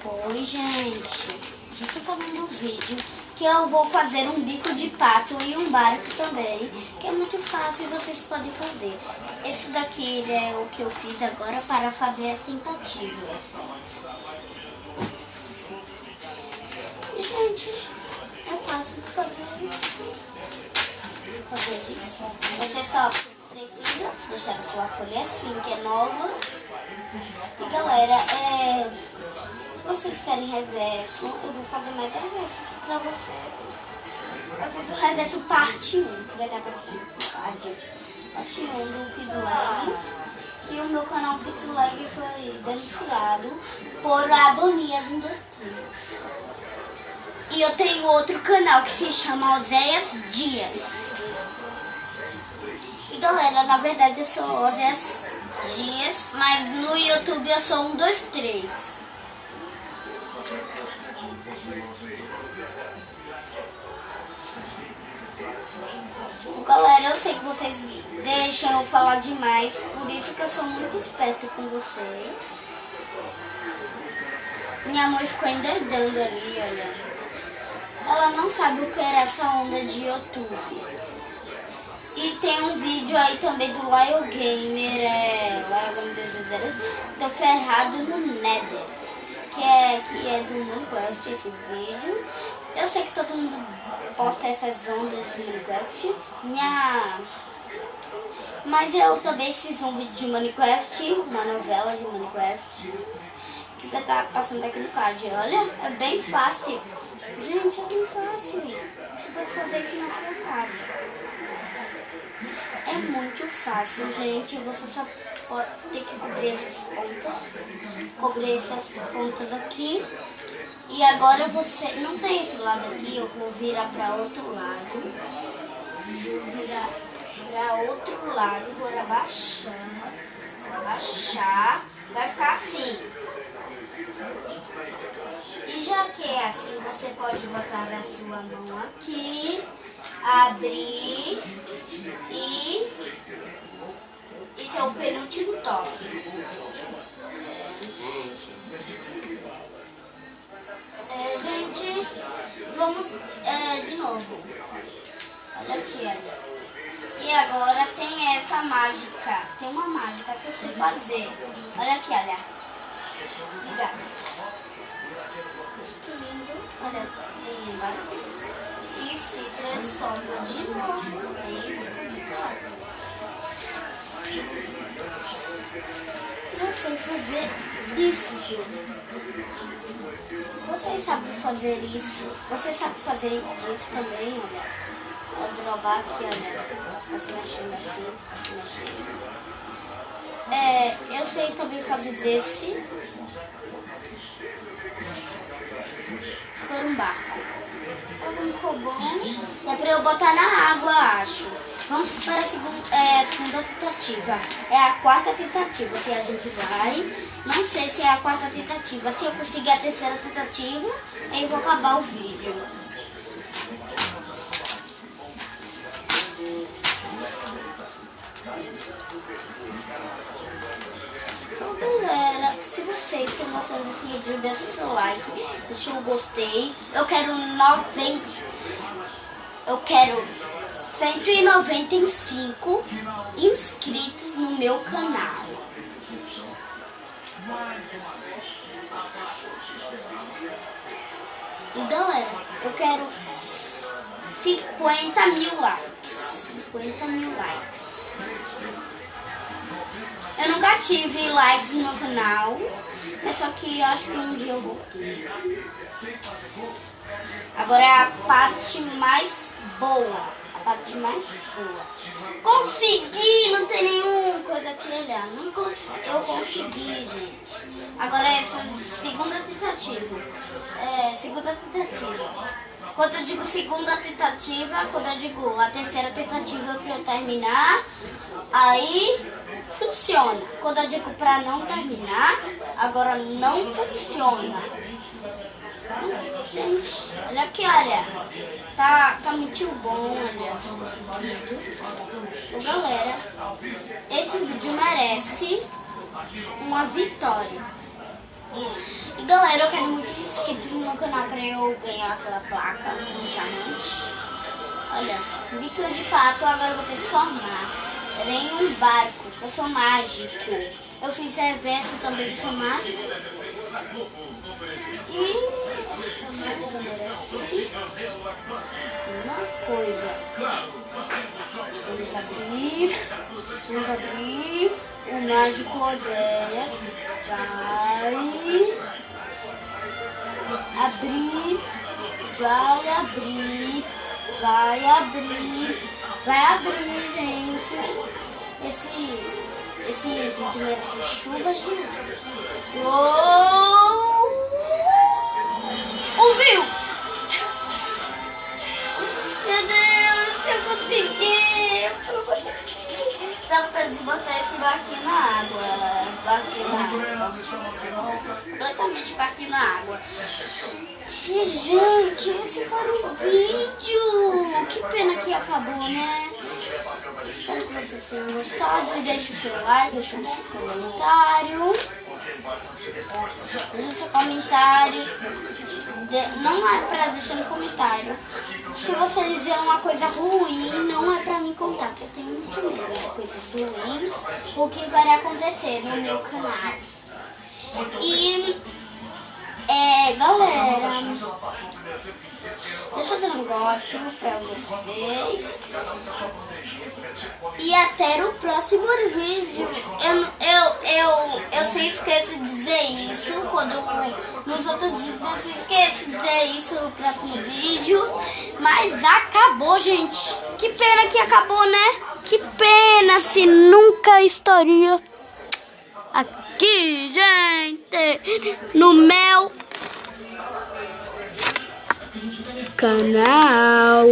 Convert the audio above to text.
Oi, gente. Eu tô fazendo um vídeo que eu vou fazer um bico de pato e um barco também, que é muito fácil e vocês podem fazer. Esse daqui é o que eu fiz agora para fazer a tentativa. E, gente, é fácil fazer isso. Você só precisa deixar a sua folha assim, que é nova. E galera, se vocês querem reverso, eu vou fazer mais reversos pra vocês. Eu fiz o reverso parte 1, que vai estar aparecendo parte 1 do Kids Leg. E o meu canal Kids Leg foi denunciado por Adonias 1, 2, 3. E eu tenho outro canal que se chama Oséias Dias. E galera, na verdade eu sou Oséias Dias, mas no YouTube eu sou 1, 2, 3. Galera, eu sei que vocês deixam eu falar demais, por isso que eu sou muito esperto com vocês. Minha mãe ficou endoidando ali, olha. Ela não sabe o que era essa onda de YouTube. E tem um vídeo aí também do Lyle Gamer, tô ferrado no Nether, que é do Minecraft esse vídeo. Eu sei que todo mundo posta essas ondas de Minecraft, mas eu também fiz um vídeo de Minecraft, uma novela de Minecraft, que vai estar passando aqui no card. Olha, é bem fácil. Gente, é bem fácil. Você pode fazer isso na sua casa. É muito fácil, gente. Você só pode ter que cobrir essas pontas aqui. E agora você não tem esse lado aqui, eu vou virar para outro lado. Vou virar para outro lado, vou abaixar, vai ficar assim. E já que é assim, você pode botar a sua mão aqui, abrir e esse é o penúltimo toque. Gente, vamos de novo. Olha aqui, olha. E agora tem essa mágica. Tem uma mágica que eu sei fazer. Olha aqui, olha. Liga. Que lindo. Olha, e se transforma de novo eu sei fazer isso. Vocês sabem fazer isso? Vocês sabem fazer isso também, olha. Vou dropar aqui, olha. Se mexendo assim, se mexendo. Eu sei também fazer desse. Por um barco. Ficou bom. É pra eu botar na água, acho. Vamos para a segunda tentativa. É a quarta tentativa que a gente vai. Não sei se é a quarta tentativa. Se eu conseguir a terceira tentativa, eu vou acabar o vídeo. Então, galera, se vocês estão gostando desse vídeo, deixa o seu like, deixa o gostei. Eu quero 195 inscritos no meu canal. E galera, eu quero 50 mil likes. 50 mil likes. Eu nunca tive likes no canal, mas só que acho que um dia eu vou ter. Agora é a parte mais boa. Consegui! Não tem nenhuma coisa aqui, olha. Eu consegui, gente. Agora essa segunda tentativa. Quando eu digo segunda tentativa, quando eu digo a terceira tentativa para eu terminar, aí funciona. Quando eu digo para não terminar, agora não funciona. Gente, olha aqui, olha. Tá muito bom, olha, esse vídeo. Galera, esse vídeo merece uma vitória. E galera, eu quero muitos inscritos no canal pra eu ganhar aquela placa, um diamante. Olha, biquinho de pato, agora eu vou ter que somar. Em um barco, eu sou mágico. Eu fiz reverso também, sou mágico. E essa mágica merece uma coisa. Vamos abrir o mágico Oséias. Vai abrir, gente. Esse vídeo merece chuva de Uou! Ouviu? Meu Deus, eu consegui! Dá vontade de botar esse barquinho na água. Completamente barquinho na água. E, gente, esse foi o vídeo. Que pena que acabou, né? Espero que vocês tenham gostado. Deixe o seu like, deixe o seu comentário. Deixe o seu comentário. Não é pra deixar no comentário. Se você dizer uma coisa ruim, não é pra mim contar, porque eu tenho muito medo de coisas ruins, o que vai acontecer no meu canal. E, galera, deixa eu dar um negócio pra vocês. E até o próximo vídeo. Eu se esqueço de dizer isso quando nos outros vídeos eu se esqueço de dizer isso no próximo vídeo. Mas acabou, gente. Que pena que acabou, né? Que pena, se nunca estaria aqui, gente, no meu canal.